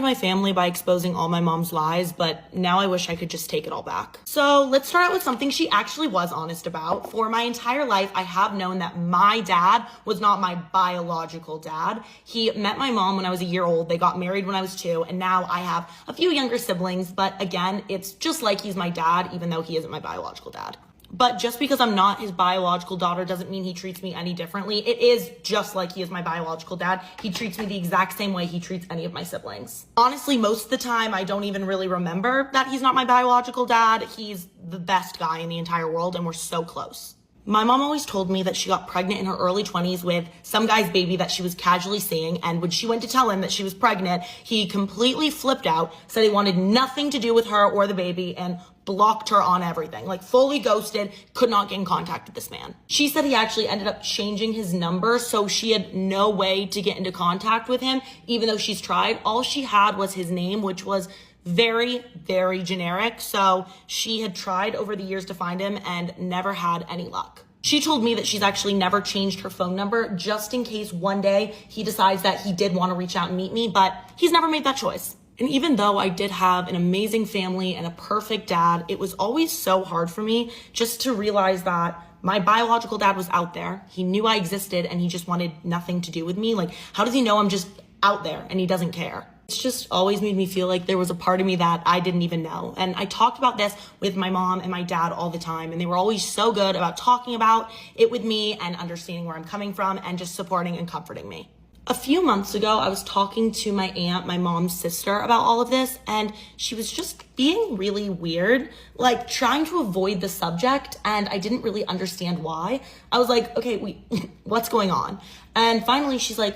ruined my family by exposing all my mom's lies, but now I wish I could just take it all back. So let's start out with something she actually was honest about. For my entire life, I have known that my dad was not my biological dad. He met my mom when I was a year old. They got married when I was 2, and now I have a few younger siblings, but again, it's just like he's my dad, even though he isn't my biological dad. But just because I'm not his biological daughter doesn't mean he treats me any differently. It is just like he is my biological dad. He treats me the exact same way he treats any of my siblings. Honestly, most of the time, I don't even really remember that he's not my biological dad. He's the best guy in the entire world, and we're so close. My mom always told me that she got pregnant in her early 20s with some guy's baby that she was casually seeing, and when she went to tell him that she was pregnant, he completely flipped out, said he wanted nothing to do with her or the baby, and blocked her on everything. Like, fully ghosted, could not get in contact with this man. She said he actually ended up changing his number, so she had no way to get into contact with him, even though she's tried. All she had was his name, which was very, very generic. So she had tried over the years to find him and never had any luck. She told me that she's actually never changed her phone number just in case one day he decides that he did want to reach out and meet me, but he's never made that choice. And even though I did have an amazing family and a perfect dad, it was always so hard for me just to realize that my biological dad was out there. He knew I existed and he just wanted nothing to do with me. Like, how does he know I'm just out there and he doesn't care? It's just always made me feel like there was a part of me that I didn't even know. And I talked about this with my mom and my dad all the time, and they were always so good about talking about it with me and understanding where I'm coming from and just supporting and comforting me. A few months ago, I was talking to my aunt, my mom's sister, about all of this, and she was just being really weird, like trying to avoid the subject, and I didn't really understand why. I was like, okay, wait, what's going on? And finally, she's like,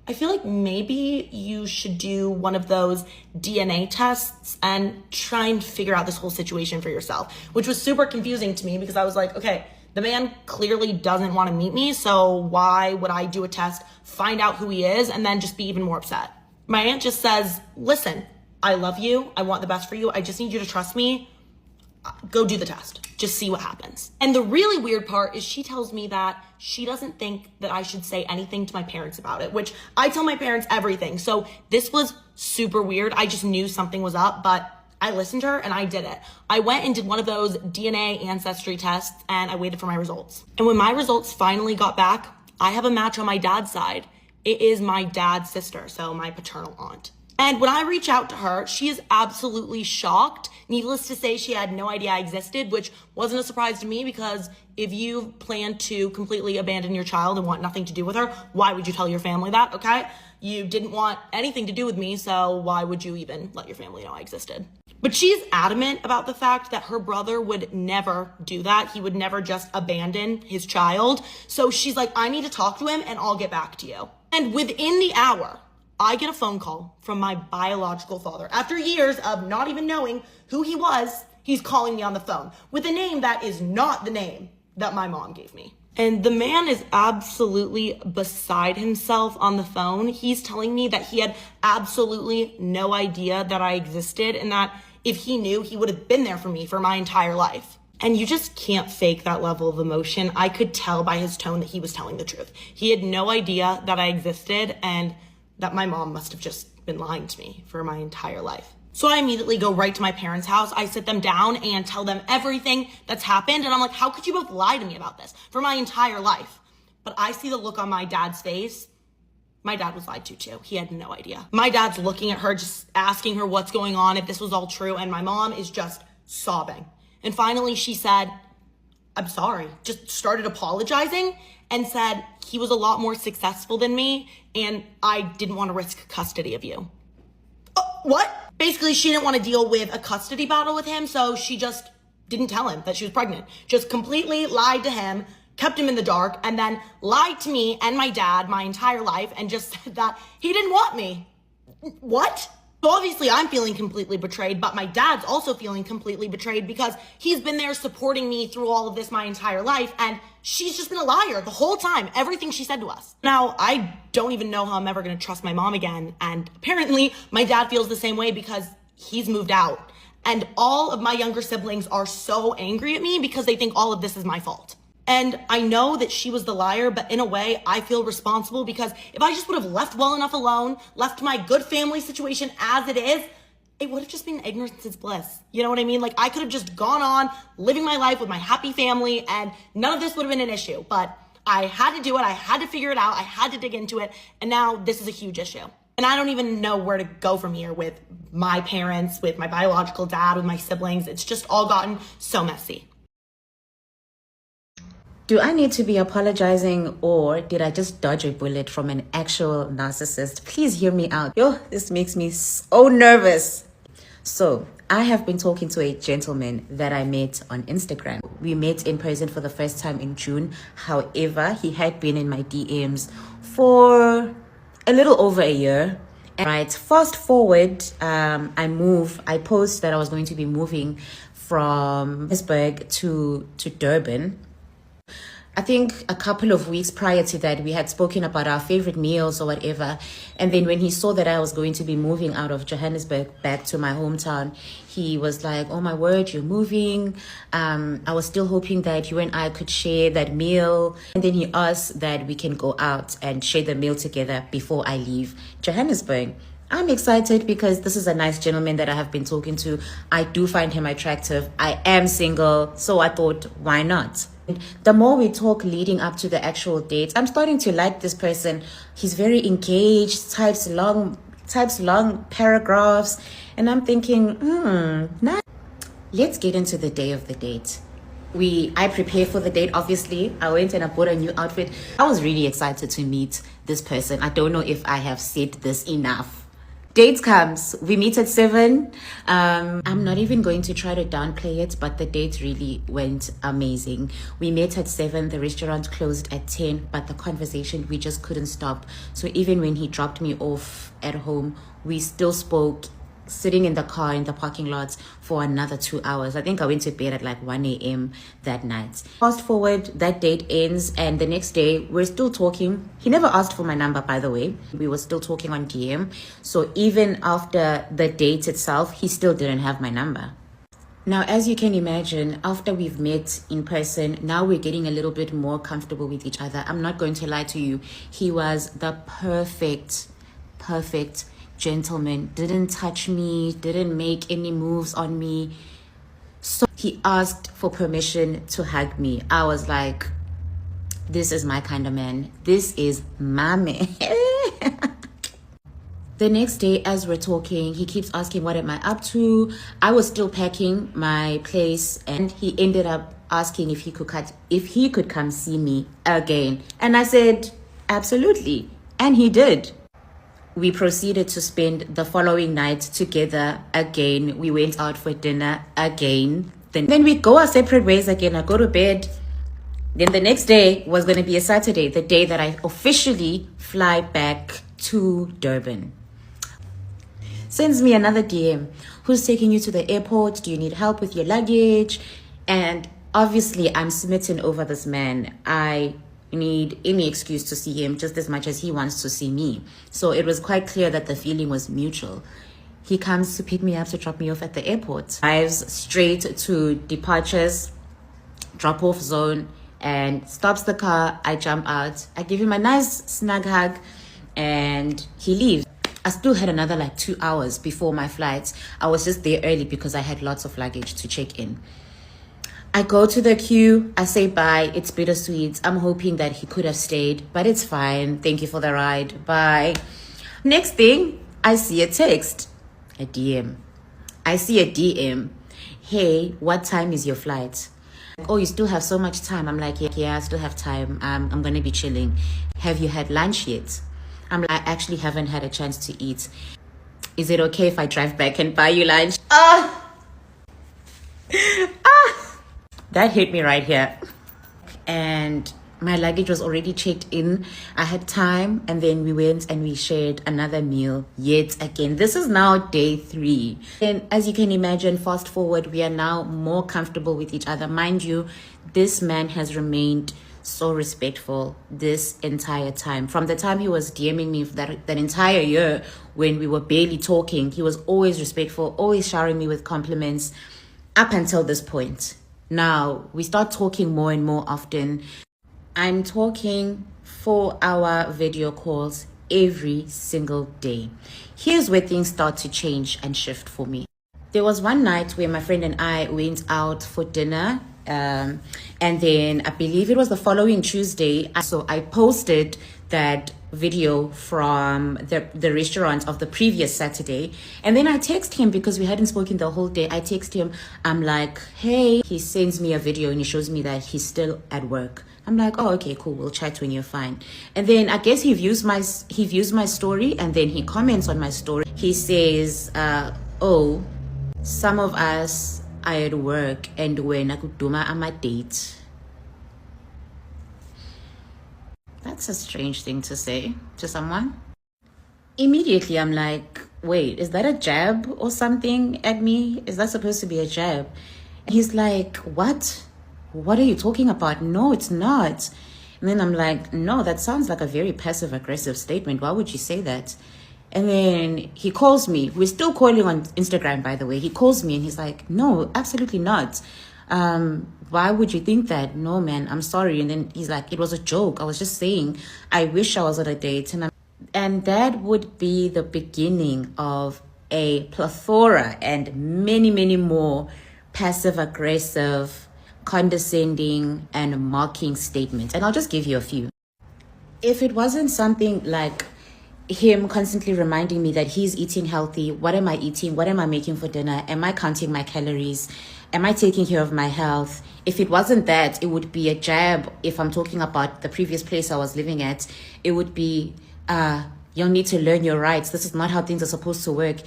I feel like maybe you should do one of those DNA tests and try and figure out this whole situation for yourself, which was super confusing to me because I was like, okay, the man clearly doesn't want to meet me, so why would I do a test, find out who he is, and then just be even more upset? My aunt just says, listen, I love you. I want the best for you. I just need you to trust me. Go do the test. Just see what happens. And the really weird part is she tells me that she doesn't think that I should say anything to my parents about it, which I tell my parents everything. So this was super weird. I just knew something was up, but I listened to her and I did it. I went and did one of those DNA ancestry tests and I waited for my results. And when my results finally got back, I have a match on my dad's side. It is my dad's sister, so my paternal aunt. And when I reach out to her, she is absolutely shocked. Needless to say, she had no idea I existed, which wasn't a surprise to me because if you plan to completely abandon your child and want nothing to do with her, why would you tell your family that, okay? You didn't want anything to do with me, so why would you even let your family know I existed? But she's adamant about the fact that her brother would never do that. He would never just abandon his child. So she's like, I need to talk to him and I'll get back to you. And within the hour, I get a phone call from my biological father. After years of not even knowing who he was, he's calling me on the phone with a name that is not the name that my mom gave me. And the man is absolutely beside himself on the phone. He's telling me that he had absolutely no idea that I existed and that if he knew, he would have been there for me for my entire life. And you just can't fake that level of emotion. I could tell by his tone that he was telling the truth. He had no idea that I existed and that my mom must have just been lying to me for my entire life. So I immediately go right to my parents' house. I sit them down and tell them everything that's happened. And I'm like, how could you both lie to me about this for my entire life? But I see the look on my dad's face. My dad was lied to too. He had no idea. My dad's looking at her, just asking her what's going on, if this was all true. And my mom is just sobbing. And finally she said, I'm sorry, just started apologizing and said he was a lot more successful than me and I didn't want to risk custody of you. What? Basically, she didn't want to deal with a custody battle with him, so she just didn't tell him that she was pregnant. Just completely lied to him, kept him in the dark, and then lied to me and my dad my entire life and just said that he didn't want me. What? So obviously I'm feeling completely betrayed, but my dad's also feeling completely betrayed because he's been there supporting me through all of this my entire life, and she's just been a liar the whole time, everything she said to us. Now, I don't even know how I'm ever gonna trust my mom again, and apparently my dad feels the same way because he's moved out. And all of my younger siblings are so angry at me because they think all of this is my fault. And I know that she was the liar, but in a way, I feel responsible because if I just would have left well enough alone, left my good family situation as it is, it would have just been ignorance is bliss. You know what I mean? Like, I could have just gone on living my life with my happy family and none of this would have been an issue. But I had to do it. I had to figure it out. I had to dig into it. And now this is a huge issue. And I don't even know where to go from here with my parents, with my biological dad, with my siblings. It's just all gotten so messy. Do I need to be apologizing, or did I just dodge a bullet from an actual narcissist? Please hear me out. Yo, this makes me so nervous. So I have been talking to a gentleman that I met on Instagram. We met in person for the first time in June. However, he had been in my DMs for a little over a year. And right, fast forward, I post that I was going to be moving from Johannesburg to Durban. I think a couple of weeks prior to that, we had spoken about our favorite meals or whatever. And then when he saw that I was going to be moving out of Johannesburg back to my hometown, he was like, oh my word, you're moving. I was still hoping that you and I could share that meal. And then he asked that we can go out and share the meal together before I leave Johannesburg. I'm excited because this is a nice gentleman that I have been talking to. I do find him attractive. I am single, so I thought, why not? The more we talk leading up to the actual date, I'm starting to like this person. He's very engaged, types long paragraphs, and I'm thinking, nice. Let's get into the day of the date. I prepared for the date, obviously. I went and I bought a new outfit. I was really excited to meet this person. I don't know if I have said this enough. Date comes, we meet at 7. I'm not even going to try to downplay it, but the date really went amazing. We met at 7, the restaurant closed at 10, but the conversation, we just couldn't stop. So even when he dropped me off at home, we still spoke, sitting in the car in the parking lots for another 2 hours. I think I went to bed at like 1 a.m. that night. Fast forward, that date ends, and the next day we're still talking. He never asked for my number, by the way. We were still talking on DM. So even after the date itself, he still didn't have my number. Now, as you can imagine, after we've met in person, now we're getting a little bit more comfortable with each other. I'm not going to lie to you. He was the perfect gentleman. Didn't touch me, didn't make any moves on me. So he asked for permission to hug me. I was like, this is my kind of man. This is my man. The next day, as we're talking, he keeps asking, what am I up to? I was still packing my place, and he ended up asking if he could come see me again. And I said, absolutely. And he did. We proceeded to spend the following night together again. We went out for dinner again. Then we go our separate ways again. I go to bed. Then the next day was going to be a Saturday, the day that I officially fly back to Durban. Sends me another DM. Who's taking you to the airport? Do you need help with your luggage? And obviously, I'm smitten over this man. I need any excuse to see him just as much as he wants to see me. So it was quite clear that the feeling was mutual. He comes to pick me up to drop me off at the airport. Drives straight to departures, drop off zone, and stops the car. I jump out. I give him a nice snug hug, and he leaves. I still had another like 2 hours before my flight. I was just there early because I had lots of luggage to check in. I go to the queue, I say bye, it's bittersweet. I'm hoping that he could have stayed, but it's fine. Thank you for the ride, bye. Next thing, I see a text, a DM. I see a DM, hey, what time is your flight? Oh, you still have so much time. I'm like, yeah, I still have time. I'm gonna be chilling. Have you had lunch yet? I'm like, I actually haven't had a chance to eat. Is it okay if I drive back and buy you lunch? That hit me right here. And my luggage was already checked in. I had time, and then we went and we shared another meal yet again. This is now day 3. And as you can imagine, fast forward, we are now more comfortable with each other. Mind you, this man has remained so respectful this entire time. From the time he was DMing me for that entire year when we were barely talking, he was always respectful, always showering me with compliments up until this point. Now we start talking more and more often. I'm talking 4-hour video calls every single day. Here's where things start to change and shift for me. There was one night where my friend and I went out for dinner. And then I believe it was the following Tuesday. So I posted that video from the restaurant of the previous Saturday. And then I text him because we hadn't spoken the whole day. I text him. I'm like, hey, he sends me a video and he shows me that he's still at work. I'm like, oh, okay, cool. We'll chat when you're fine. And then I guess he views my story and then he comments on my story. He says, oh, some of us are at work and when akuduma ama date. That's a strange thing to say to someone. Immediately, I'm like, wait, is that a jab or something at me? Is that supposed to be a jab? And he's like, what? What are you talking about? No, it's not. And then I'm like, no, that sounds like a very passive-aggressive statement. Why would you say that? And then he calls me. We're still calling on Instagram, by the way. He calls me and he's like, no, absolutely not. Why would you think that? No, man, I'm sorry. And then he's like, it was a joke. I was just saying, I wish I was on a date. And that would be the beginning of a plethora and many, many more passive-aggressive, condescending, and mocking statements. And I'll just give you a few. If it wasn't something like him constantly reminding me that he's eating healthy, what am I eating? What am I making for dinner? Am I counting my calories? Am I taking care of my health? If it wasn't that, it would be a jab. If I'm talking about the previous place I was living at, it would be, you'll need to learn your rights. This is not how things are supposed to work.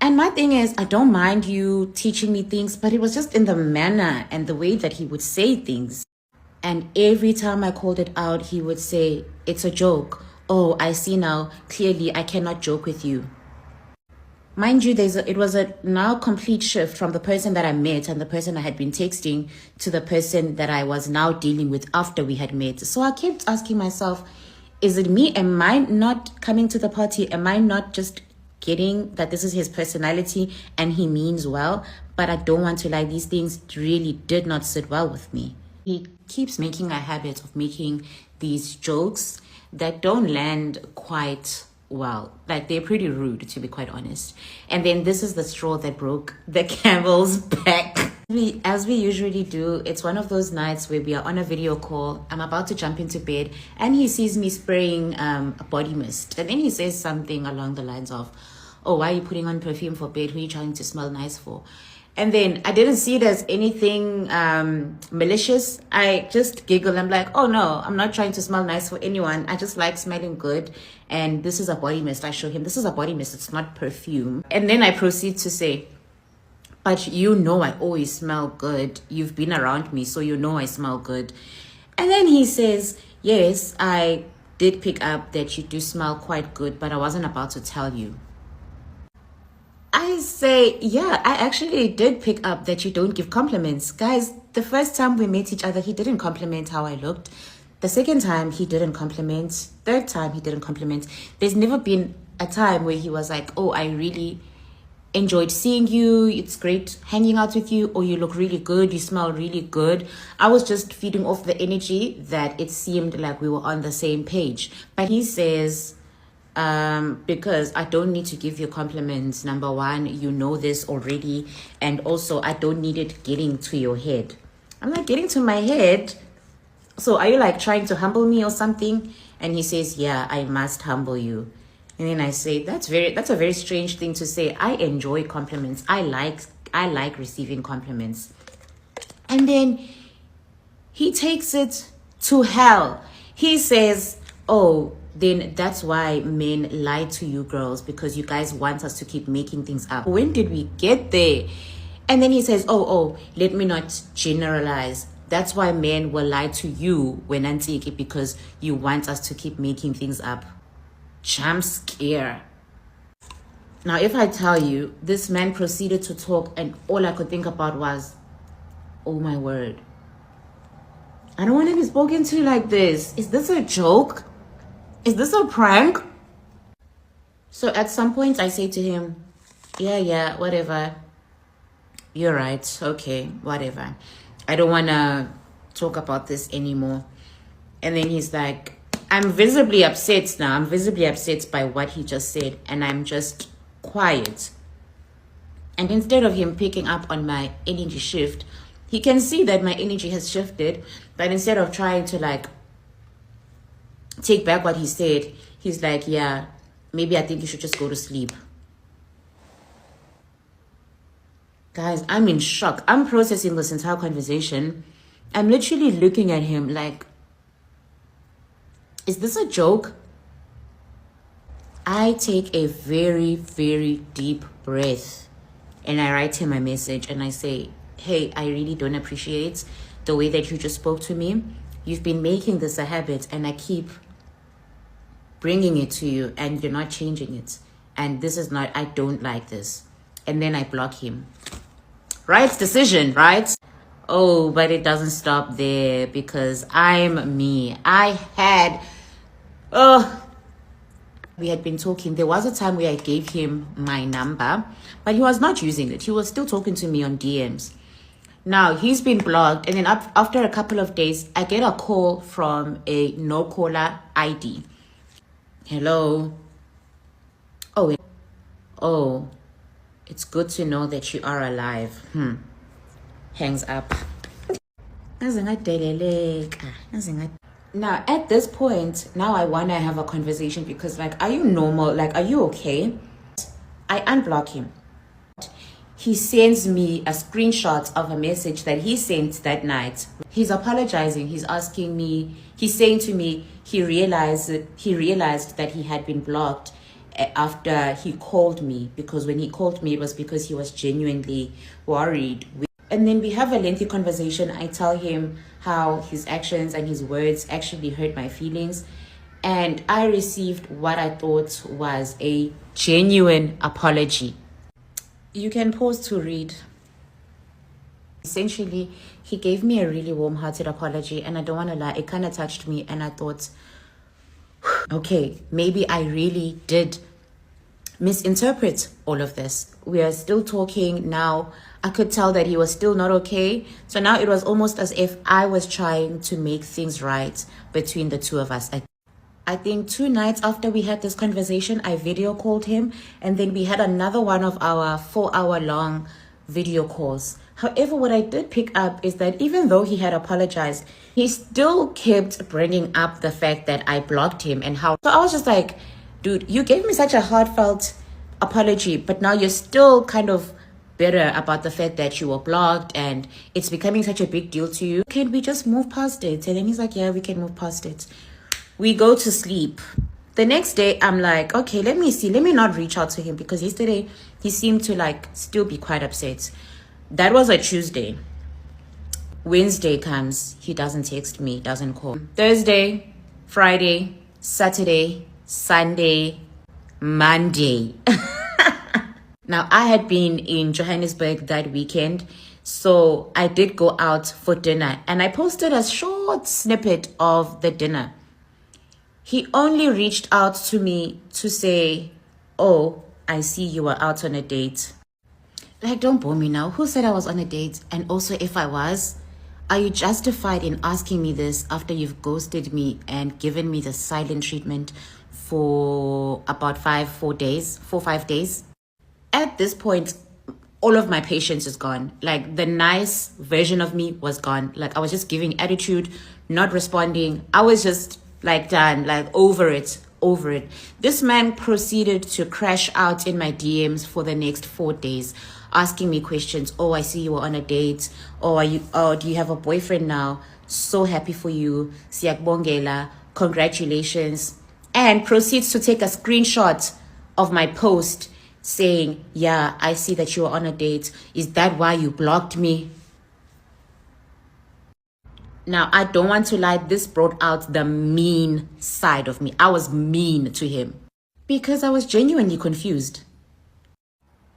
And my thing is, I don't mind you teaching me things, but it was just in the manner and the way that he would say things. And every time I called it out, he would say, it's a joke. Oh, I see now. Clearly, I cannot joke with you. Mind you, it was a now complete shift from the person that I met and the person I had been texting to the person that I was now dealing with after we had met. So I kept asking myself, is it me? Am I not coming to the party? Am I not just getting that this is his personality and he means well? But I don't want to lie, these things really did not sit well with me. He keeps making a habit of making these jokes that don't land quite well. Like, they're pretty rude, to be quite honest. And then this is the straw that broke the camel's back. As we usually do, it's one of those nights where we are on a video call. I'm about to jump into bed and he sees me spraying a body mist. And then he says something along the lines of, oh, why are you putting on perfume for bed? Who are you trying to smell nice for? And then I didn't see it as anything malicious. I just giggled. I'm like, oh no, I'm not trying to smell nice for anyone. I just like smelling good. And this is a body mist. I show him, this is a body mist. It's not perfume. And then I proceed to say, but you know I always smell good. You've been around me, so you know I smell good. And then he says, yes, I did pick up that you do smell quite good, but I wasn't about to tell you. I say, yeah, I actually did pick up that you don't give compliments. Guys, the first time we met each other, he didn't compliment how I looked. The second time, he didn't compliment. Third time, he didn't compliment. There's never been a time where he was like, oh, I really enjoyed seeing you. It's great hanging out with you. Or you look really good. You smell really good. I was just feeding off the energy that it seemed like we were on the same page. But he says, because I don't need to give you compliments. Number one, you know this already. And also, I don't need it getting to your head. I'm like, getting to my head? So are you like trying to humble me or something? And he says, yeah, I must humble you. And then I say, that's a very strange thing to say. I enjoy compliments. I like receiving compliments. And then he takes it to hell. He says, oh, then that's why men lie to you girls, because you guys want us to keep making things up. When did we get there? And then he says, oh, let me not generalize. That's why men will lie to you when antike, because you want us to keep making things up. Jump scare. Now, if I tell you, this man proceeded to talk and all I could think about was, oh my word, I don't want to be spoken to like this. Is this a joke? Is this a prank? So at some point I say to him, yeah, whatever. You're right. Okay, whatever. I don't want to talk about this anymore. And then he's like, I'm visibly upset now. I'm visibly upset by what he just said. And I'm just quiet. And instead of him picking up on my energy shift, he can see that my energy has shifted. But instead of trying to like take back what he said, he's like, yeah, maybe I think you should just go to sleep. Guys, I'm in shock. I'm processing this entire conversation. I'm literally looking at him like, is this a joke? I take a very, very deep breath and I write him a message and I say, hey, I really don't appreciate the way that you just spoke to me. You've been making this a habit and I keep bringing it to you and you're not changing it. And this is not, I don't like this. And then I block him. Right decision, right? Oh, but it doesn't stop there because I'm me. We had been talking. There was a time where I gave him my number, but he was not using it. He was still talking to me on DMs. Now, he's been blocked. And then after a couple of days, I get a call from a no-caller ID. Hello. Oh, it's good to know that you are alive. Hangs up. Now, at this point, now I want to have a conversation because, like, are you normal? Like, are you okay? I unblock him. He sends me a screenshot of a message that he sent that night. He's apologizing. He's asking me, he's saying to me, he realized that he had been blocked after he called me, because when he called me, it was because he was genuinely worried. And then we have a lengthy conversation. I tell him how his actions and his words actually hurt my feelings. And I received what I thought was a genuine apology. You can pause to read. Essentially, he gave me a really warm-hearted apology. And I don't want to lie, it kind of touched me. And I thought, okay, maybe I really did misinterpret all of this. We are still talking now. I could tell that he was still not okay. So now it was almost as if I was trying to make things right between the two of us. I think 2 nights after we had this conversation, I video called him. And then we had another one of our 4-hour-long video calls. However, what I did pick up is that even though he had apologized, he still kept bringing up the fact that I blocked him and how. So I was just like, dude, you gave me such a heartfelt apology, but now you're still kind of bitter about the fact that you were blocked and it's becoming such a big deal to you. Can we just move past it? And then he's like, yeah, we can move past it. We go to sleep. The next day, I'm like, okay, let me not reach out to him, because yesterday he seemed to like still be quite upset. That was a Tuesday. Wednesday comes, he doesn't text me, doesn't call. Thursday, Friday, Saturday, Sunday, Monday. Now, I had been in Johannesburg that weekend, so I did go out for dinner and I posted a short snippet of the dinner. He only reached out to me to say, oh, I see you were out on a date. Like, don't bore me now. Who said I was on a date? And also, if I was, are you justified in asking me this after you've ghosted me and given me the silent treatment for about 5 days? At this point, all of my patience is gone. Like, the nice version of me was gone. Like, I was just giving attitude, not responding. I was just like done, like over it. This man proceeded to crash out in my DMs for the next 4 days, asking me questions. Oh, I see you were on a date. Oh, do you have a boyfriend now? So happy for you. Siyakbongela. Congratulations. And proceeds to take a screenshot of my post saying, yeah, I see that you were on a date. Is that why you blocked me? Now, I don't want to lie. This brought out the mean side of me. I was mean to him because I was genuinely confused.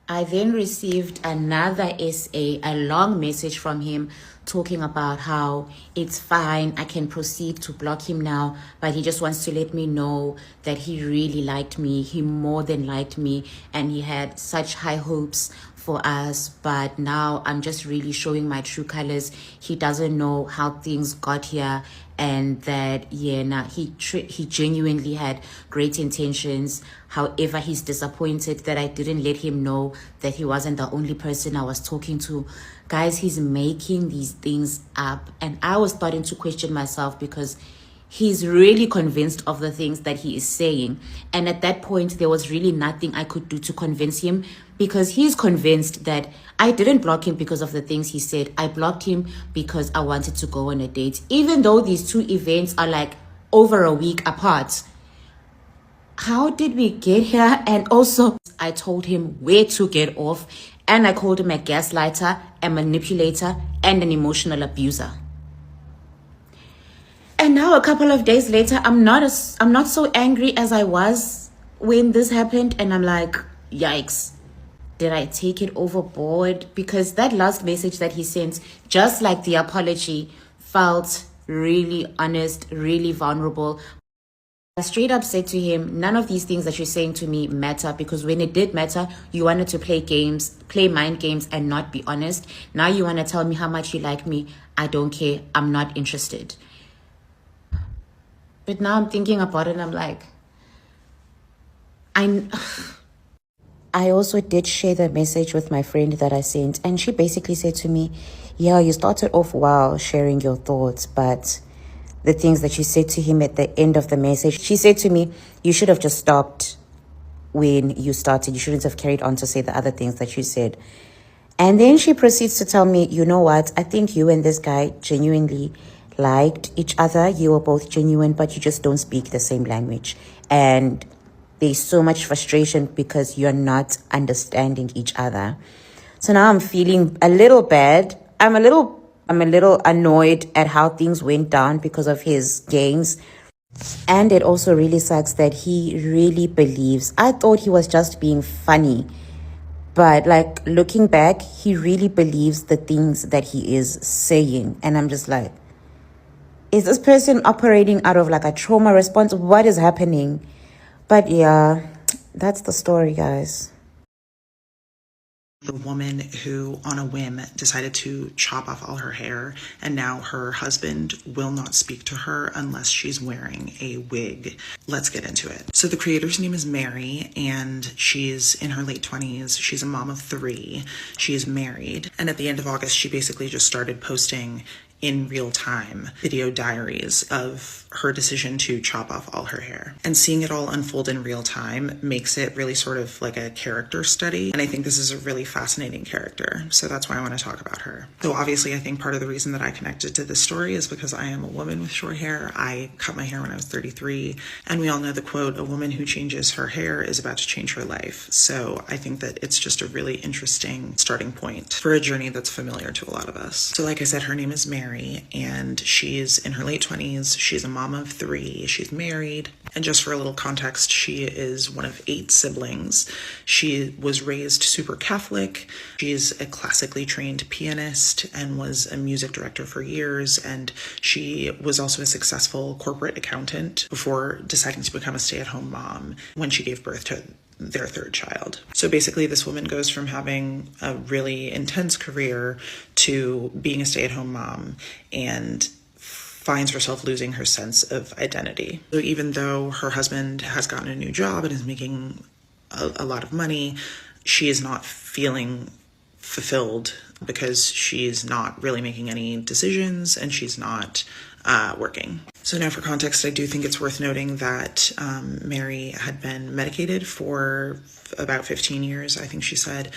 I then received another essay, a long message from him talking about how it's fine, I can proceed to block him now, but he just wants to let me know that he really liked me, he more than liked me, and he had such high hopes for us, but now I'm just really showing my true colors. He doesn't know how things got here, and that he genuinely had great intentions. However, he's disappointed that I didn't let him know that he wasn't the only person I was talking to. Guys, he's making these things up, and I was starting to question myself because he's really convinced of the things that he is saying. And at that point, there was really nothing I could do to convince him, because he's convinced that I didn't block him because of the things he said. I blocked him because I wanted to go on a date, even though these two events are like over a week apart. How did we get here? And also, I told him where to get off, and I called him a gaslighter, a manipulator, and an emotional abuser. And now a couple of days later, I'm not so angry as I was when this happened. And I'm like, yikes, did I take it overboard? Because that last message that he sent, just like the apology, felt really honest, really vulnerable. I straight up said to him, none of these things that you're saying to me matter, because when it did matter, you wanted to play games, play mind games, and not be honest. Now you want to tell me how much you like me. I don't care. I'm not interested. But now I'm thinking about it and I'm like, I also did share the message with my friend that I sent, and she basically said to me, yeah, you started off well sharing your thoughts, but the things that you said to him at the end of the message, she said to me, you should have just stopped when you started. You shouldn't have carried on to say the other things that you said. And then she proceeds to tell me, you know what, I think you and this guy genuinely liked each other. You were both genuine, but you just don't speak the same language. And there's so much frustration because you're not understanding each other. So now I'm feeling a little bad. I'm a little annoyed at how things went down because of his games. And it also really sucks that he really believes, I thought he was just being funny, but like looking back, he really believes the things that he is saying. And I'm just like, is this person operating out of like a trauma response? What is happening? But yeah, that's the story, guys. The woman who, on a whim, decided to chop off all her hair, and now her husband will not speak to her unless she's wearing a wig. Let's get into it. So the creator's name is Mary, and she's in her late 20s. She's a mom of 3. She is married. And at the end of August, she basically just started posting in real time video diaries of her decision to chop off all her hair. And seeing it all unfold in real time makes it really sort of like a character study. And I think this is a really fascinating character. So that's why I want to talk about her. So obviously I think part of the reason that I connected to this story is because I am a woman with short hair. I cut my hair when I was 33. And we all know the quote, a woman who changes her hair is about to change her life. So I think that it's just a really interesting starting point for a journey that's familiar to a lot of us. So like I said, her name is Mary, and she's in her late 20s. She's a mom of 3. She's married. And just for a little context, she is one of 8 siblings. She was raised super Catholic. She's a classically trained pianist and was a music director for years. And she was also a successful corporate accountant before deciding to become a stay-at-home mom when she gave birth to their 3rd child. So basically this woman goes from having a really intense career to being a stay-at-home mom and finds herself losing her sense of identity. So even though her husband has gotten a new job and is making a lot of money, she is not feeling fulfilled because she's not really making any decisions and she's not working. So now for context, I do think it's worth noting that Mary had been medicated for about 15 years, I think she said.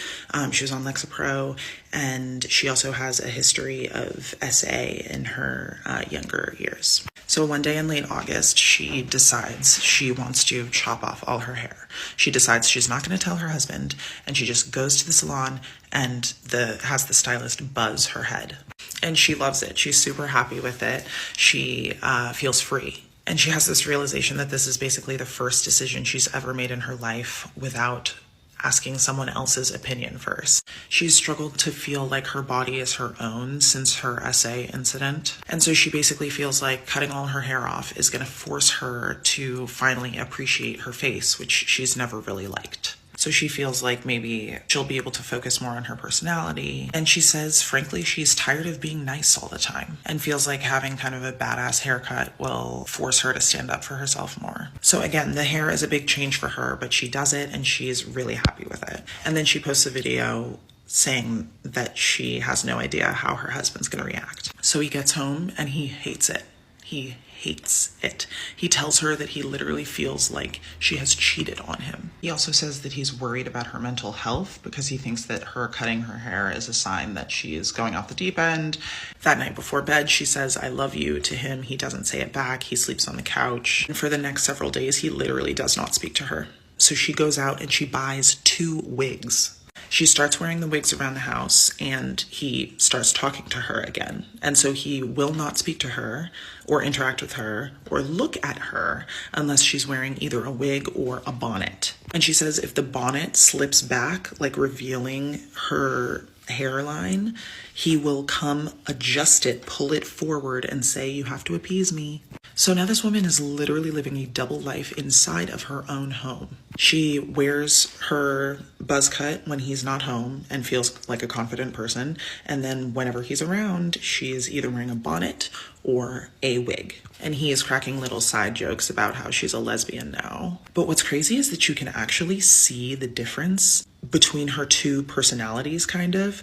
She was on Lexapro, and she also has a history of SA in her younger years. So one day in late August, she decides she wants to chop off all her hair. She decides she's not going to tell her husband, and she just goes to the salon and has the stylist buzz her head. And she loves it. She's super happy with it. She feels free. And she has this realization that this is basically the first decision she's ever made in her life without asking someone else's opinion first. She's struggled to feel like her body is her own since her SA incident. And so she basically feels like cutting all her hair off is going to force her to finally appreciate her face, which she's never really liked. So she feels like maybe she'll be able to focus more on her personality. And she says, frankly, she's tired of being nice all the time and feels like having kind of a badass haircut will force her to stand up for herself more. So again, the hair is a big change for her, but she does it and she's really happy with it. And then she posts a video saying that she has no idea how her husband's going to react. So he gets home and he hates it. He hates it. He tells her that he literally feels like she has cheated on him. He also says that he's worried about her mental health because he thinks that her cutting her hair is a sign that she is going off the deep end. That night before bed, she says, "I love you" to him. He doesn't say it back. He sleeps on the couch. And for the next several days, he literally does not speak to her. So she goes out and she buys 2 wigs. She starts wearing the wigs around the house and he starts talking to her again. And so he will not speak to her or interact with her or look at her unless she's wearing either a wig or a bonnet. And she says if the bonnet slips back, like revealing her hairline, he will come adjust it, pull it forward and say, "You have to appease me." So now this woman is literally living a double life inside of her own home. She wears her buzz cut when he's not home and feels like a confident person. And then whenever he's around, she is either wearing a bonnet or a wig. And he is cracking little side jokes about how she's a lesbian now. But what's crazy is that you can actually see the difference between her 2 personalities, kind of,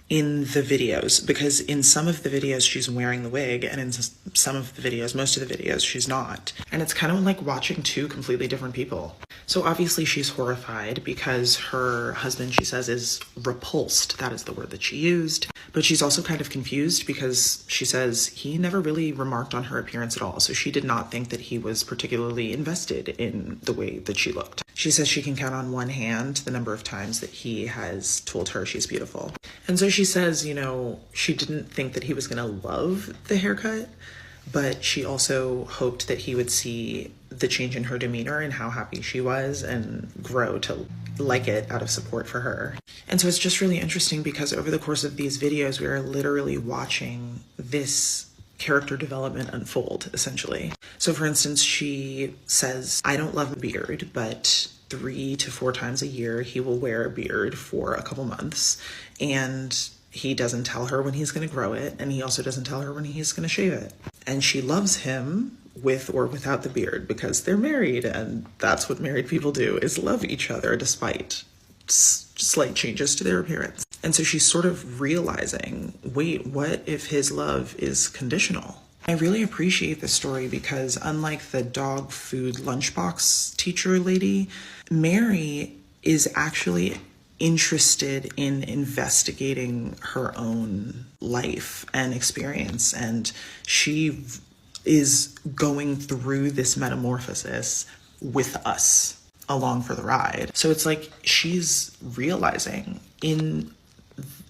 in the videos, because in some of the videos she's wearing the wig and in some of the videos, most of the videos, she's not. And it's kind of like watching 2 completely different people. So obviously she's horrified because her husband, she says, is repulsed. That is the word that she used. But she's also kind of confused because she says he never really remarked on her appearance at all. So she did not think that he was particularly invested in the way that she looked. She says she can count on one hand the number of times that he has told her she's beautiful. And so she says, you know, she didn't think that he was going to love the haircut, but she also hoped that he would see the change in her demeanor and how happy she was and grow to like it out of support for her. And so it's just really interesting because over the course of these videos, we are literally watching this character development unfold, essentially. So for instance, she says, "I don't love a beard, but 3 to 4 times a year, he will wear a beard for a couple months. And he doesn't tell her when he's going to grow it. And he also doesn't tell her when he's going to shave it. And she loves him with or without the beard because they're married. And that's what married people do, is love each other despite slight changes to their appearance. And so she's sort of realizing, wait, what if his love is conditional? I really appreciate this story because unlike the dog food lunchbox teacher lady, Mary is actually interested in investigating her own life and experience. And she is going through this metamorphosis with us along for the ride. So it's like she's realizing in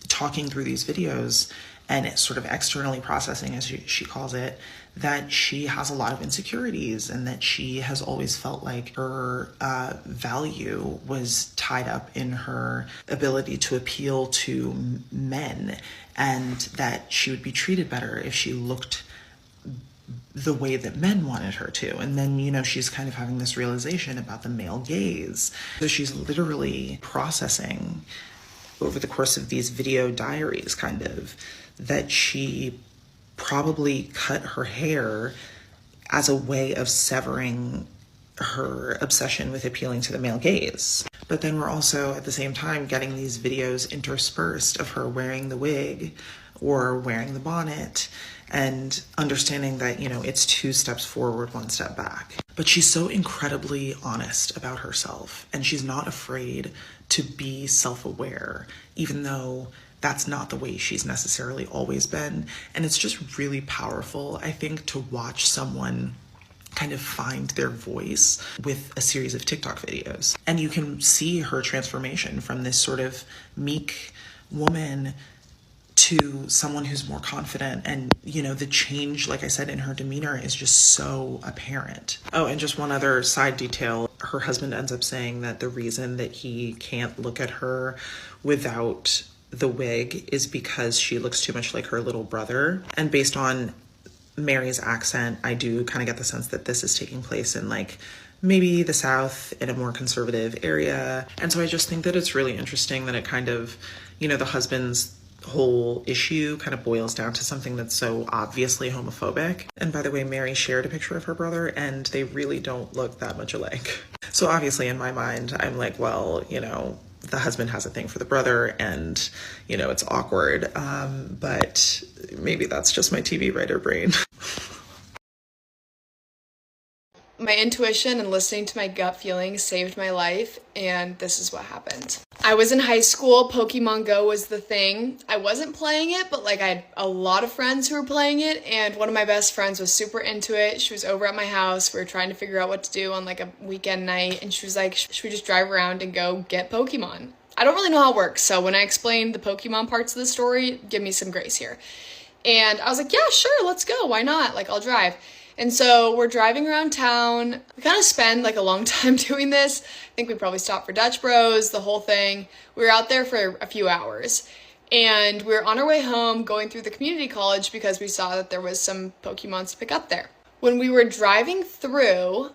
talking through these videos and it's sort of externally processing, as she calls it, that she has a lot of insecurities and that she has always felt like her value was tied up in her ability to appeal to men and that she would be treated better if she looked the way that men wanted her to. And then, you know, she's kind of having this realization about the male gaze. So she's literally processing over the course of these video diaries, kind of, that she probably cut her hair as a way of severing her obsession with appealing to the male gaze. But then we're also at the same time getting these videos interspersed of her wearing the wig or wearing the bonnet and understanding that, you know, it's 2 steps forward, 1 step back. But she's so incredibly honest about herself and she's not afraid to be self-aware, even though that's not the way she's necessarily always been. And it's just really powerful, I think, to watch someone kind of find their voice with a series of TikTok videos. And you can see her transformation from this sort of meek woman to someone who's more confident. And, you know, the change, like I said, in her demeanor is just so apparent. Oh, and just one other side detail. Her husband ends up saying that the reason that he can't look at her without the wig is because she looks too much like her little brother. And based on Mary's accent, I do kind of get the sense that this is taking place in like maybe the South in a more conservative area. And so I just think that it's really interesting that it kind of, the husband's whole issue kind of boils down to something that's so obviously homophobic. And by the way, Mary shared a picture of her brother and they really don't look that much alike. So obviously in my mind, I'm like, well, the husband has a thing for the brother and, it's awkward. But maybe that's just my TV writer brain. My intuition and listening to my gut feelings saved my life, and this is what happened. I was in high school, Pokemon Go was the thing. I wasn't playing it, but I had a lot of friends who were playing it, and one of my best friends was super into it. She was over at my house, we were trying to figure out what to do on a weekend night, and she was like, should we just drive around and go get Pokemon? I don't really know how it works, so when I explain the Pokemon parts of the story, give me some grace here. And I was like, yeah, sure, let's go, why not? I'll drive. And so we're driving around town. We kind of spend a long time doing this. I think we probably stopped for Dutch Bros, the whole thing. We were out there for a few hours. And we were on our way home going through the community college because we saw that there was some Pokemons to pick up there. When we were driving through,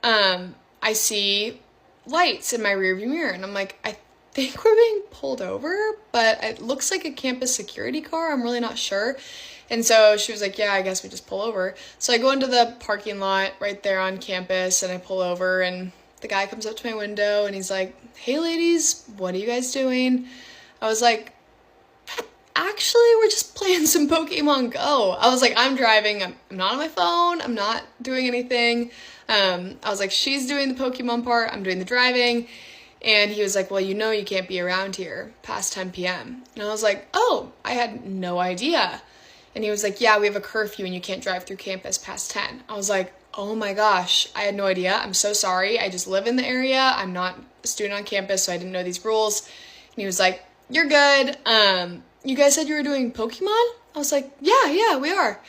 I see lights in my rearview mirror. And I'm like, I think we're being pulled over, but it looks like a campus security car. I'm really not sure. And so she was like, yeah, I guess we just pull over. So I go into the parking lot right there on campus and I pull over and the guy comes up to my window and he's like, hey ladies, what are you guys doing? I was like, actually, we're just playing some Pokemon Go. I was like, I'm driving, I'm not on my phone, I'm not doing anything. I was like, she's doing the Pokemon part, I'm doing the driving. And he was like, well, you can't be around here past 10 p.m. And I was like, oh, I had no idea. And he was like, yeah, we have a curfew and you can't drive through campus past 10. I was like, oh my gosh, I had no idea. I'm so sorry. I just live in the area. I'm not a student on campus, so I didn't know these rules. And he was like, you're good. You guys said you were doing Pokemon? I was like, yeah, we are.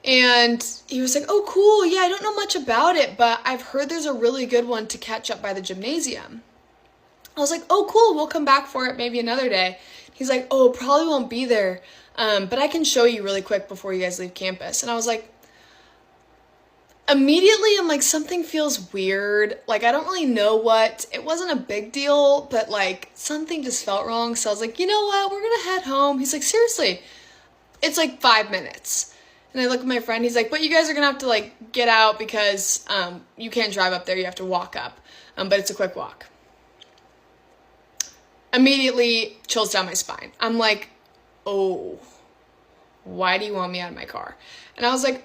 And he was like, oh, cool. Yeah, I don't know much about it, but I've heard there's a really good one to catch up by the gymnasium. I was like, oh, cool. We'll come back for it maybe another day. He's like, oh, probably won't be there. But I can show you really quick before you guys leave campus. And I was like, immediately I'm like, something feels weird. I don't really know what. It wasn't a big deal, but something just felt wrong. So I was like, you know what? We're going to head home. He's like, seriously, it's 5 minutes. And I look at my friend. He's like, but you guys are going to have to get out because you can't drive up there. You have to walk up. But it's a quick walk. Immediately chills down my spine. I'm like, oh, why do you want me out of my car? And I was like,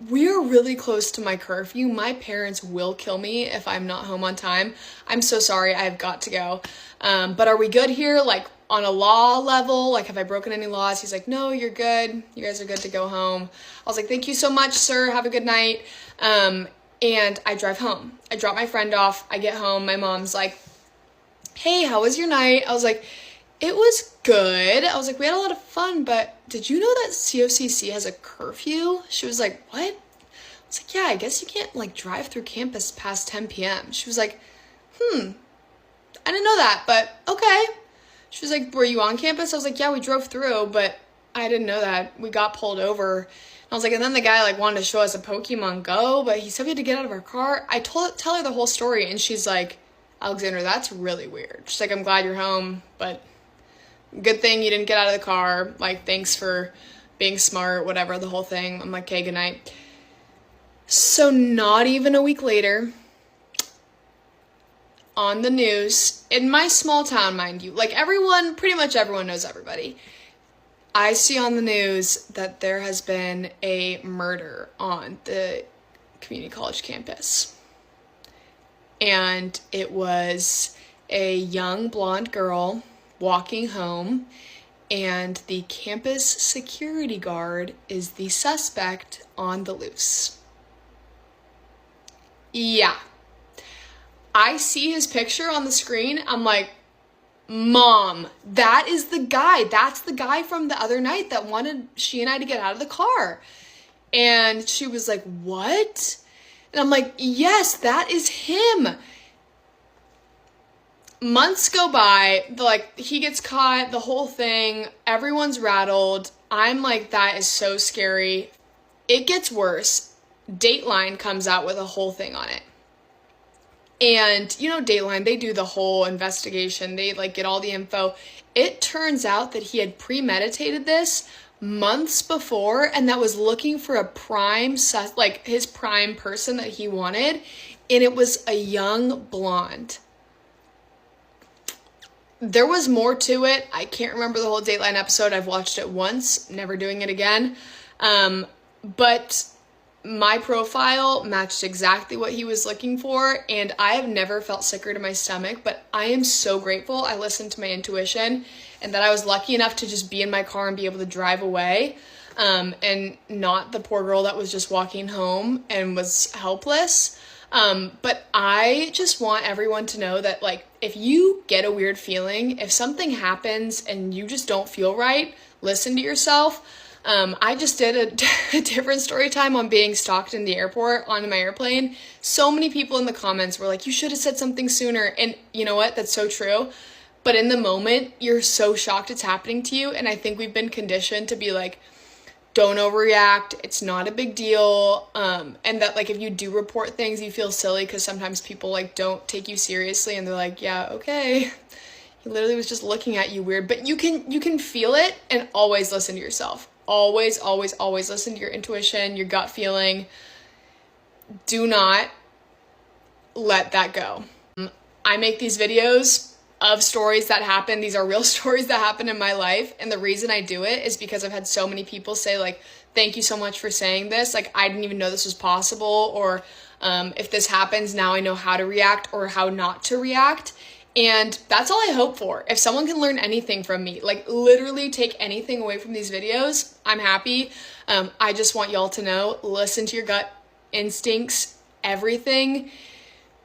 we're really close to my curfew. My parents will kill me if I'm not home on time. I'm so sorry, I've got to go. But are we good here? On a law level, have I broken any laws? He's like, no, you're good. You guys are good to go home. I was like, thank you so much, sir. Have a good night. And I drive home. I drop my friend off. I get home. My mom's like, hey, how was your night? I was like, it was good. I was like, we had a lot of fun, but did you know that COCC has a curfew? She was like, what? I was like, yeah, I guess you can't drive through campus past 10 p.m. She was like, I didn't know that, but okay. She was like, were you on campus? I was like, yeah, we drove through, but I didn't know that. We got pulled over. And I was like, and then the guy wanted to show us a Pokemon Go, but he said we had to get out of our car. I tell her the whole story, and she's like, Alexandra, that's really weird. She's like, I'm glad you're home, but good thing you didn't get out of the car. Thanks for being smart, whatever, the whole thing. I'm like, okay, good night. So not even a week later, on the news, in my small town, mind you, pretty much everyone knows everybody. I see on the news that there has been a murder on the community college campus. And it was a young blonde girl walking home, and the campus security guard is the suspect on the loose. Yeah. I see his picture on the screen. I'm like, Mom, that is the guy. That's the guy from the other night that wanted she and I to get out of the car. And she was like, what? And I'm like, yes, that is him. Months go by, he gets caught, the whole thing, everyone's rattled. I'm like, that is so scary. It gets worse. Dateline comes out with a whole thing on it. And, you know, Dateline, they do the whole investigation. They, like, get all the info. It turns out that he had premeditated this months before and that was looking for a prime, like, his prime person that he wanted. And it was a young blonde. There was more to it. I can't remember the whole Dateline episode. I've watched it once, never doing it again. But my profile matched exactly what he was looking for, and I have never felt sicker to my stomach, but I am so grateful I listened to my intuition and that I was lucky enough to just be in my car and be able to drive away, and not the poor girl that was just walking home and was helpless. But I just want everyone to know that, like, if you get a weird feeling, if something happens and you just don't feel right, listen to yourself. I just did a different story time on being stalked in the airport on my airplane. So many people in the comments were like, you should have said something sooner. And you know what? That's so true. But in the moment, you're so shocked it's happening to you. And I think we've been conditioned to be like, don't overreact. It's not a big deal. And that, like, if you do report things, you feel silly because sometimes people, like, don't take you seriously and they're like, yeah, okay. He literally was just looking at you weird. But you can feel it, and always listen to yourself. Always, always, always listen to your intuition, your gut feeling. Do not let that go. I make these videos of stories that happen. These are real stories that happen in my life. And the reason I do it is because I've had so many people say, like, thank you so much for saying this. Like, I didn't even know this was possible. Or if this happens, now I know how to react or how not to react. And that's all I hope for. If someone can learn anything from me, like literally take anything away from these videos, I'm happy. I just want y'all to know, listen to your gut instincts. Everything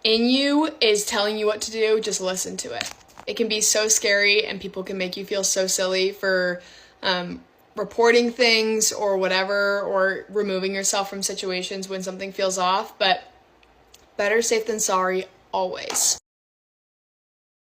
in you is telling you what to do. Just listen to it. It can be so scary and people can make you feel so silly for reporting things or whatever, or removing yourself from situations when something feels off. But better safe than sorry, always.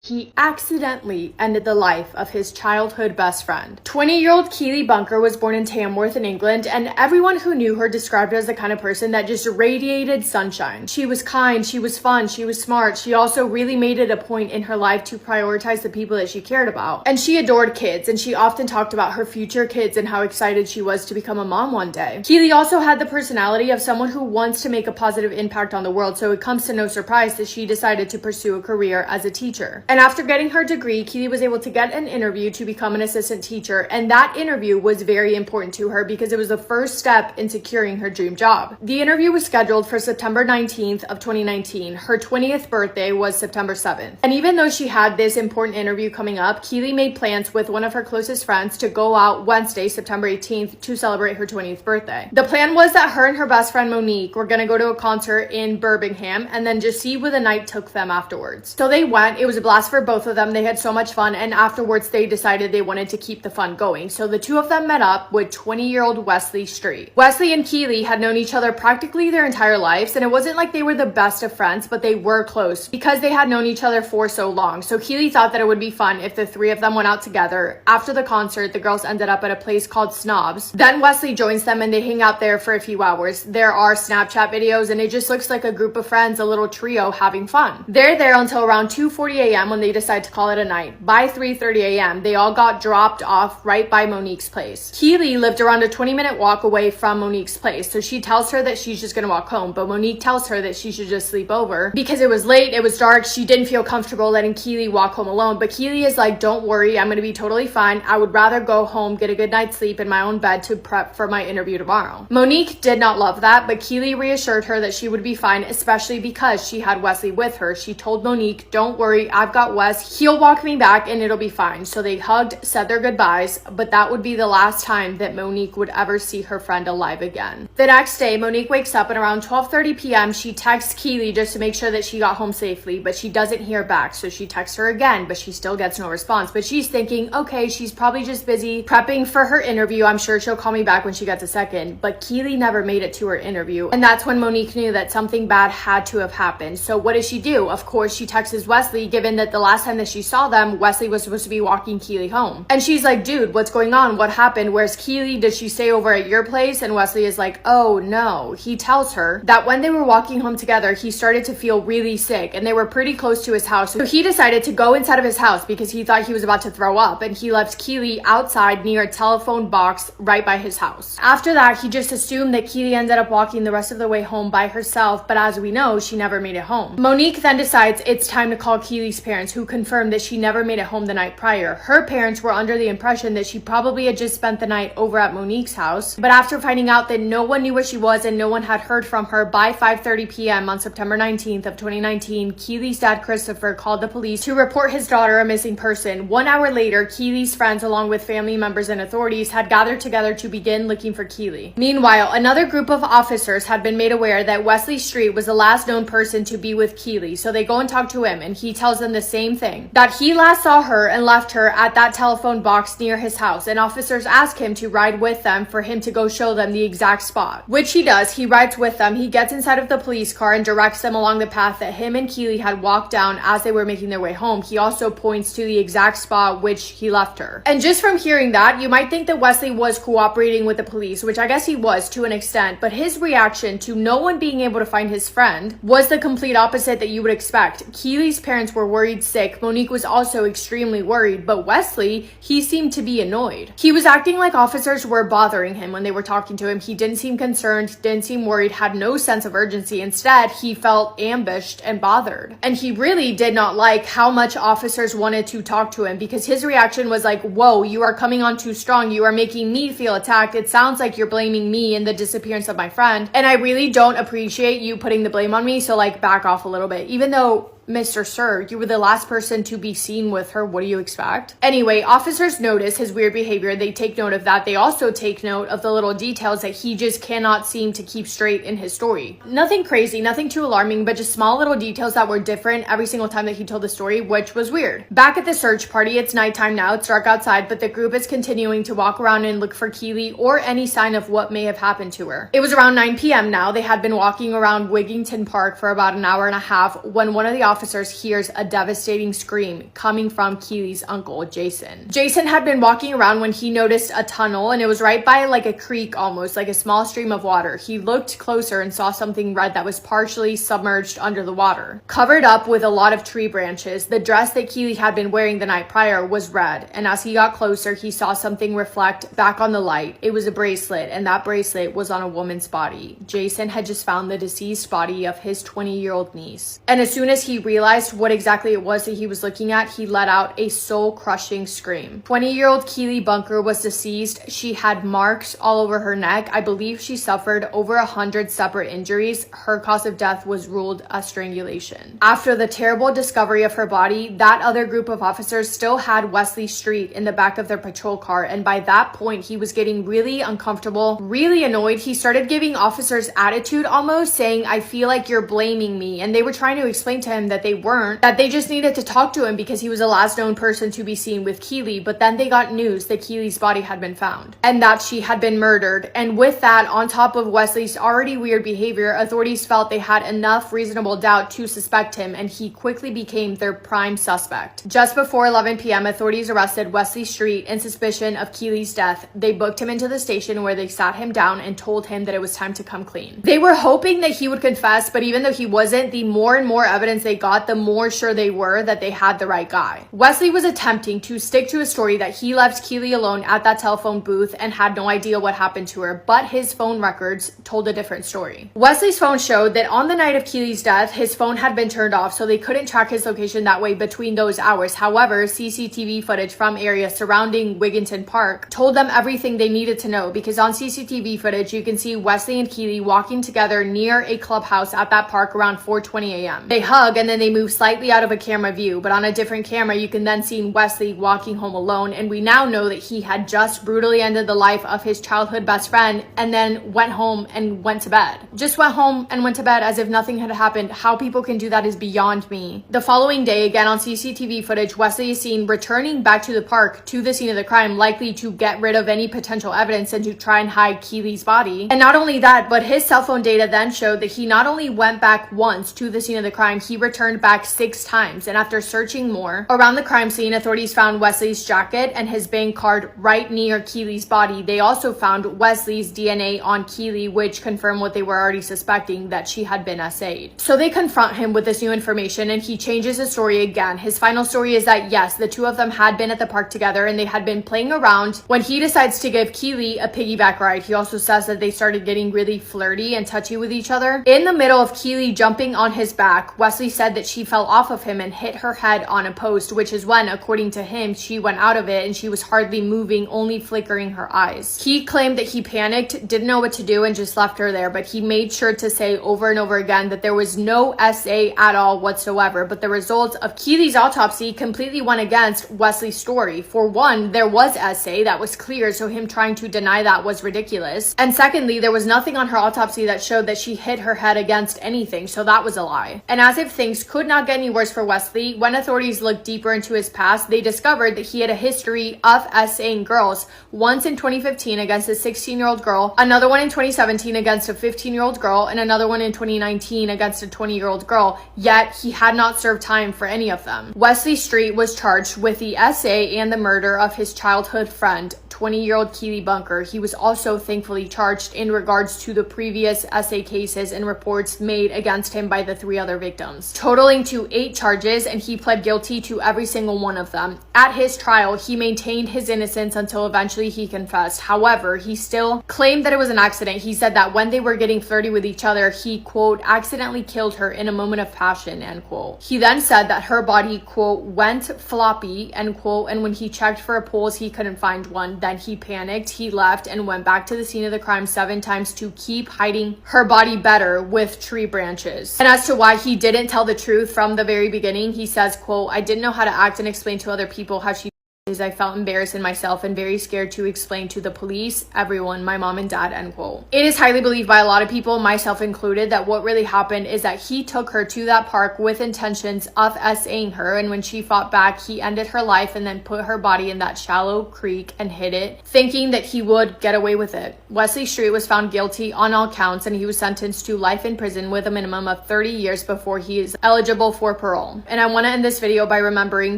He accidentally ended the life of his childhood best friend. 20-year-old Keeley Bunker was born in Tamworth in England, and everyone who knew her described her as the kind of person that just radiated sunshine. She was kind, she was fun, she was smart. She also really made it a point in her life to prioritize the people that she cared about. And she adored kids, and she often talked about her future kids and how excited she was to become a mom one day. Keeley also had the personality of someone who wants to make a positive impact on the world, so it comes to no surprise that she decided to pursue a career as a teacher. And after getting her degree, Keeley was able to get an interview to become an assistant teacher, and that interview was very important to her because it was the first step in securing her dream job. The interview was scheduled for September 19th of 2019. Her 20th birthday was September 7th. And even though she had this important interview coming up, Keeley made plans with one of her closest friends to go out Wednesday, September 18th to celebrate her 20th birthday. The plan was that her and her best friend Monique were going to go to a concert in Birmingham and then just see where the night took them afterwards. So they went. It was a blast for both of them. They had so much fun, and afterwards they decided they wanted to keep the fun going. So the two of them met up with 20-year-old Wesley Street. Wesley and Keeley had known each other practically their entire lives, and it wasn't like they were the best of friends, but they were close because they had known each other for so long. So Keeley thought that it would be fun if the three of them went out together. After the concert, the girls ended up at a place called Snobs. Then Wesley joins them and they hang out there for a few hours. There are Snapchat videos and it just looks like a group of friends, a little trio having fun. They're there until around 2:40 a.m. when they decide to call it a night. By 3:30 a.m., they all got dropped off right by Monique's place. Keeley lived around a 20-minute walk away from Monique's place, so she tells her that she's just gonna walk home, but Monique tells her that she should just sleep over because it was late, it was dark, she didn't feel comfortable letting Keeley walk home alone. But Keeley is like, don't worry, I'm gonna be totally fine. I would rather go home, get a good night's sleep in my own bed to prep for my interview tomorrow. Monique did not love that, but Keeley reassured her that she would be fine, especially because she had Wesley with her. She told Monique, don't worry, I've got Wes, he'll walk me back and it'll be fine. So they hugged, said their goodbyes, but that would be the last time that Monique would ever see her friend alive again. The next day, Monique wakes up and around 12:30 p.m. she texts Keeley just to make sure that she got home safely, but she doesn't hear back. So she texts her again, but she still gets no response. But she's thinking, okay, she's probably just busy prepping for her interview. I'm sure she'll call me back when she gets a second. But Keeley never made it to her interview. And that's when Monique knew that something bad had to have happened. So what does she do? Of course, she texts Wesley, given that that the last time that she saw them, Wesley was supposed to be walking Keeley home. And she's like, dude, what's going on? What happened? Where's Keeley? Did she stay over at your place? And Wesley is like, oh no. He tells her that when they were walking home together, he started to feel really sick and they were pretty close to his house. So he decided to go inside of his house because he thought he was about to throw up, and he left Keeley outside near a telephone box right by his house. After that, he just assumed that Keeley ended up walking the rest of the way home by herself, but as we know, she never made it home. Monique then decides it's time to call Keeley's parents, who confirmed that she never made it home the night prior. Her parents were under the impression that she probably had just spent the night over at Monique's house, but after finding out that no one knew where she was and no one had heard from her by 5:30 p.m. on September 19th of 2019, Keeley's dad Christopher called the police to report his daughter a missing person. 1 hour later, Keeley's friends, along with family members and authorities, had gathered together to begin looking for Keeley. Meanwhile, another group of officers had been made aware that Wesley Street was the last known person to be with Keeley, so they go and talk to him, and he tells them the same thing, that he last saw her and left her at that telephone box near his house, and officers ask him to ride with them for him to go show them the exact spot, which he does. He rides with them. He gets inside of the police car and directs them along the path that him and Keeley had walked down as they were making their way home. He also points to the exact spot which he left her. And just from hearing that, you might think that Wesley was cooperating with the police, which I guess he was to an extent, but his reaction to no one being able to find his friend was the complete opposite that you would expect. Keeley's parents were worried sick. Monique was also extremely worried, but Wesley, he seemed to be annoyed. He was acting like officers were bothering him when they were talking to him. He didn't seem concerned, didn't seem worried, had no sense of urgency. Instead, he felt ambushed and bothered. And he really did not like how much officers wanted to talk to him, because his reaction was like, whoa, you are coming on too strong. You are making me feel attacked. It sounds like you're blaming me in the disappearance of my friend, and I really don't appreciate you putting the blame on me, so like back off a little bit. Even though, Mr. Sir, you were the last person to be seen with her. What do you expect? Anyway, officers notice his weird behavior. They take note of that. They also take note of the little details that he just cannot seem to keep straight in his story. Nothing crazy, nothing too alarming, but just small little details that were different every single time that he told the story, which was weird. Back at the search party, it's nighttime now. It's dark outside, but the group is continuing to walk around and look for Keeley or any sign of what may have happened to her. It was around 9 p.m. now. They had been walking around Wigington Park for about an hour and a half when one of the officers hears a devastating scream coming from Keeley's uncle, Jason. Jason had been walking around when he noticed a tunnel, and it was right by like a creek, almost like a small stream of water. He looked closer and saw something red that was partially submerged under the water, covered up with a lot of tree branches. The dress that Keeley had been wearing the night prior was red, and as he got closer, he saw something reflect back on the light. It was a bracelet, and that bracelet was on a woman's body. Jason had just found the deceased body of his 20-year-old niece, and as soon as he realized what exactly it was that he was looking at, he let out a soul-crushing scream. 20-year-old Keeley Bunker was deceased. She had marks all over her neck. I believe she suffered over 100 separate injuries. Her cause of death was ruled a strangulation. After the terrible discovery of her body, that other group of officers still had Wesley Street in the back of their patrol car, and by that point, he was getting really uncomfortable, really annoyed. He started giving officers attitude almost, saying, I feel like you're blaming me, and they were trying to explain to him that they weren't, that they just needed to talk to him because he was the last known person to be seen with Keeley. But then they got news that Keeley's body had been found and that she had been murdered. And with that, on top of Wesley's already weird behavior, authorities felt they had enough reasonable doubt to suspect him, and he quickly became their prime suspect. Just before 11 p.m., authorities arrested Wesley Street in suspicion of Keeley's death. They booked him into the station where they sat him down and told him that it was time to come clean. They were hoping that he would confess, but even though he wasn't, the more and more evidence they got, the more sure they were that they had the right guy. Wesley was attempting to stick to a story that he left Keeley alone at that telephone booth and had no idea what happened to her, but his phone records told a different story. Wesley's phone showed that on the night of Keeley's death, his phone had been turned off, so they couldn't track his location that way between those hours. However, CCTV footage from areas surrounding Wigington Park told them everything they needed to know, because on CCTV footage, you can see Wesley and Keeley walking together near a clubhouse at that park around 4:20 a.m. They hug and then they move slightly out of a camera view, but on a different camera, you can then see Wesley walking home alone, and we now know that he had just brutally ended the life of his childhood best friend and then went home and went to bed. Just went home and went to bed as if nothing had happened. How people can do that is beyond me. The following day, again on CCTV footage, Wesley is seen returning back to the park to the scene of the crime, likely to get rid of any potential evidence and to try and hide Keeley's body. And not only that, but his cell phone data then showed that he not only went back once to the scene of the crime, he returned returned back 6 times, and after searching more around the crime scene, authorities found Wesley's jacket and his bank card right near Keeley's body. They also found Wesley's DNA on Keeley, which confirmed what they were already suspecting, that she had been SA'd. So they confront him with this new information, and he changes his story again. His final story is that yes, the two of them had been at the park together and they had been playing around when he decides to give Keeley a piggyback ride. He also says that they started getting really flirty and touchy with each other. In the middle of Keeley jumping on his back, Wesley said that she fell off of him and hit her head on a post, which is when, according to him, she went out of it and she was hardly moving, only flickering her eyes. He claimed that he panicked, didn't know what to do, and just left her there, but he made sure to say over and over again that there was no SA at all whatsoever. But the results of Keeley's autopsy completely went against Wesley's story. For one, there was SA, that was clear, so him trying to deny that was ridiculous. And secondly, there was nothing on her autopsy that showed that she hit her head against anything, so that was a lie. And as if things could not get any worse for Wesley, when authorities looked deeper into his past, they discovered that he had a history of SAing girls, once in 2015 against a 16-year-old girl, another one in 2017 against a 15-year-old girl, and another one in 2019 against a 20-year-old girl, yet he had not served time for any of them. Wesley Street was charged with the SA and the murder of his childhood friend, 20-year-old Keeley Bunker. He was also thankfully charged in regards to the previous SA cases and reports made against him by the 3 other victims, totaling to 8 charges, and he pled guilty to every single one of them. At his trial, he maintained his innocence until eventually he confessed. However, he still claimed that it was an accident. He said that when they were getting flirty with each other, he, quote, accidentally killed her in a moment of passion, end quote. He then said that her body, quote, went floppy, end quote, and when he checked for a pulse, he couldn't find one. Then he panicked, he left, and went back to the scene of the crime 7 times to keep hiding her body better with tree branches. And as to why he didn't tell the truth from the very beginning, he says, quote, I didn't know how to act and explain to other people how she is. I felt embarrassed in myself and very scared to explain to the police, everyone, my mom and dad, end quote. It is highly believed by a lot of people, myself included, that what really happened is that he took her to that park with intentions of SAing her, and when she fought back, he ended her life and then put her body in that shallow creek and hid it, thinking that he would get away with it. Wesley Street was found guilty on all counts, and he was sentenced to life in prison with a minimum of 30 years before he is eligible for parole. And I want to end this video by remembering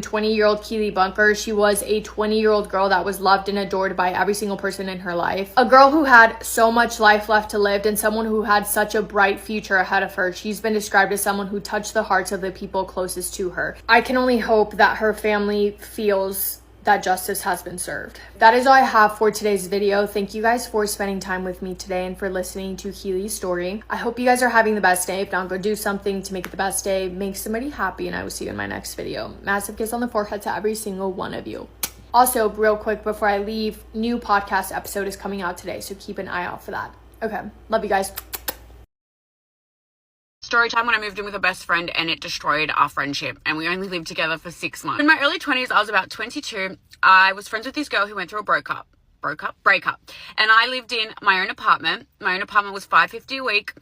20-year-old Keeley Bunker. She was a 20-year-old girl that was loved and adored by every single person in her life. A girl who had so much life left to live, and someone who had such a bright future ahead of her. She's been described as someone who touched the hearts of the people closest to her. I can only hope that her family feels that justice has been served. That is all I have for today's video. Thank you guys for spending time with me today and for listening to Keeley's story. I hope you guys are having the best day. If not, go do something to make it the best day. Make somebody happy, and I will see you in my next video. Massive kiss on the forehead to every single one of you. Also, real quick before I leave, new podcast episode is coming out today, so keep an eye out for that. Okay, love you guys. Story time when I moved in with a best friend and it destroyed our friendship, and we only lived together for 6 months. In my early 20s, I was about 22. I was friends with this girl who went through a breakup. And I lived in my own apartment. My own apartment was $550 a week,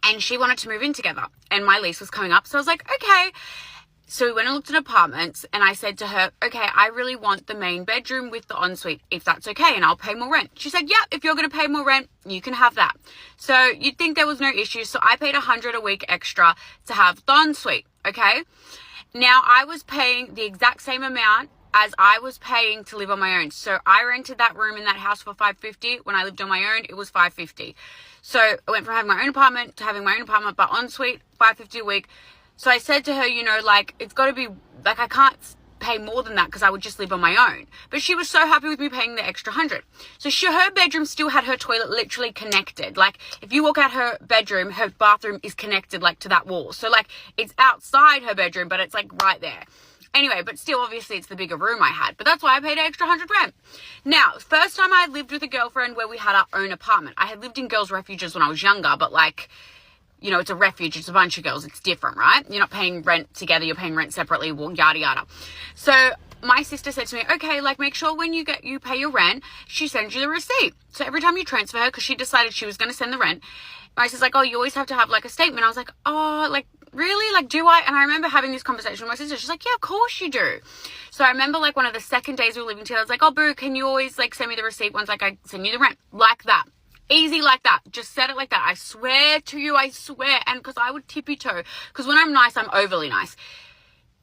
and she wanted to move in together, and my lease was coming up, so I was like, okay. So we went and looked at apartments, and I said to her, okay, I really want the main bedroom with the ensuite, if that's okay, and I'll pay more rent. She said, yeah, if you're going to pay more rent, you can have that. So you'd think there was no issue. So I paid $100 a week extra to have the ensuite, okay? Now I was paying the exact same amount as I was paying to live on my own. So I rented that room in that house for $550. When I lived on my own, it was $550. So I went from having my own apartment to having my own apartment, but ensuite, $550 a week. So I said to her, you know, like, it's got to be, like, I can't pay more than that because I would just live on my own. But she was so happy with me paying the extra $100. So her bedroom still had her toilet literally connected. Like, if you walk out her bedroom, her bathroom is connected, like, to that wall. So, like, it's outside her bedroom, but it's, like, right there. Anyway, but still, obviously, it's the bigger room I had. But that's why I paid an extra $100 rent. Now, first time I lived with a girlfriend where we had our own apartment. I had lived in girls' refuges when I was younger, but, like, you know, it's a refuge, it's a bunch of girls, it's different, right? You're not paying rent together, you're paying rent separately, well, yada, yada. So my sister said to me, okay, like, make sure when you pay your rent, she sends you the receipt. So every time you transfer her, because she decided she was going to send the rent, my sister's like, oh, you always have to have, like, a statement. I was like, oh, like, really? Like, do I? And I remember having this conversation with my sister. She's like, yeah, of course you do. So I remember, like, one of the second days we were living together, I was like, oh, boo, can you always, like, send me the receipt once, like, I send you the rent? Like that. Easy like that. Just said it like that. I swear to you, I swear. And because I would tippy toe. Because when I'm nice, I'm overly nice.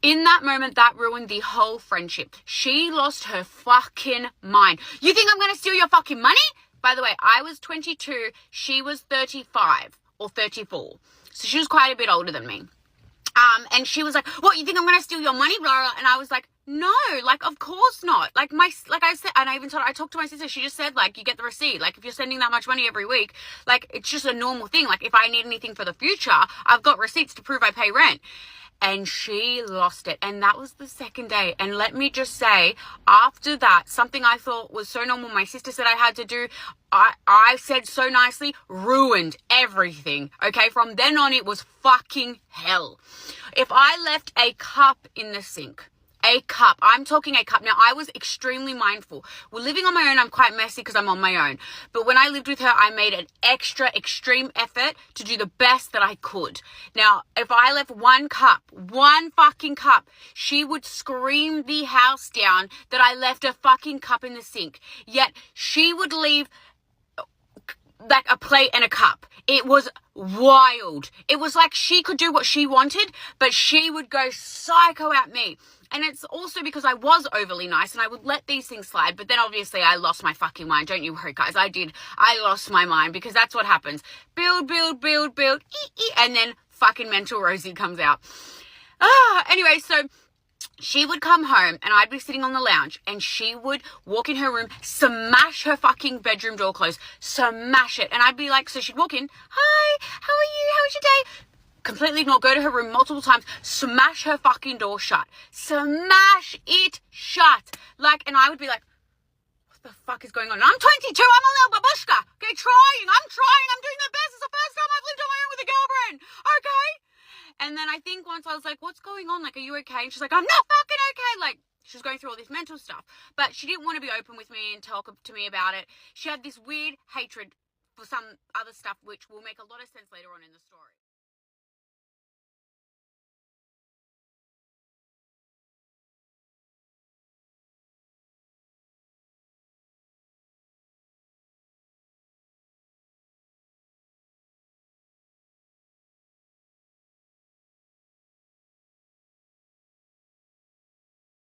In that moment, that ruined the whole friendship. She lost her fucking mind. You think I'm going to steal your fucking money? By the way, I was 22. She was 35 or 34. So she was quite a bit older than me. And she was like, what, you think I'm going to steal your money? Blah, blah. And I was like, no, like, of course not. Like I said, and I talked to my sister, she just said, like, you get the receipt. Like, if you're sending that much money every week, like, it's just a normal thing. Like, if I need anything for the future, I've got receipts to prove I pay rent. And she lost it. And that was the second day. And let me just say, after that, something I thought was so normal, my sister said I had to do, I said so nicely, ruined everything. Okay, from then on, it was fucking hell. If I left a cup in the sink, a cup, I'm talking a cup. Now, I was extremely mindful. Well, living on my own, I'm quite messy because I'm on my own. But when I lived with her, I made an extra extreme effort to do the best that I could. Now, if I left one fucking cup, she would scream the house down that I left a fucking cup in the sink. Yet, she would leave like a plate and a cup. It was wild. It was like she could do what she wanted, but she would go psycho at me. And it's also because I was overly nice and I would let these things slide. But then obviously I lost my fucking mind. Don't you worry, guys. I did. I lost my mind because that's what happens. Build, and then fucking mental Rosie comes out. Anyway, so she would come home and I'd be sitting on the lounge and she would walk in her room, smash her fucking bedroom door closed, smash it. And I'd be like, so she'd walk in, hi, how are you? How was your day? Completely ignore, go to her room multiple times, smash her fucking door shut. Smash it shut. Like, and I would be like, what the fuck is going on? And I'm 22, I'm a little babushka. Okay, I'm doing the best. It's the first time I've lived on my own with a girlfriend. Okay? And then I think once I was like, what's going on? Like, are you okay? And she's like, I'm not fucking okay. Like, she was going through all this mental stuff. But she didn't want to be open with me and talk to me about it. She had this weird hatred for some other stuff, which will make a lot of sense later on in the story.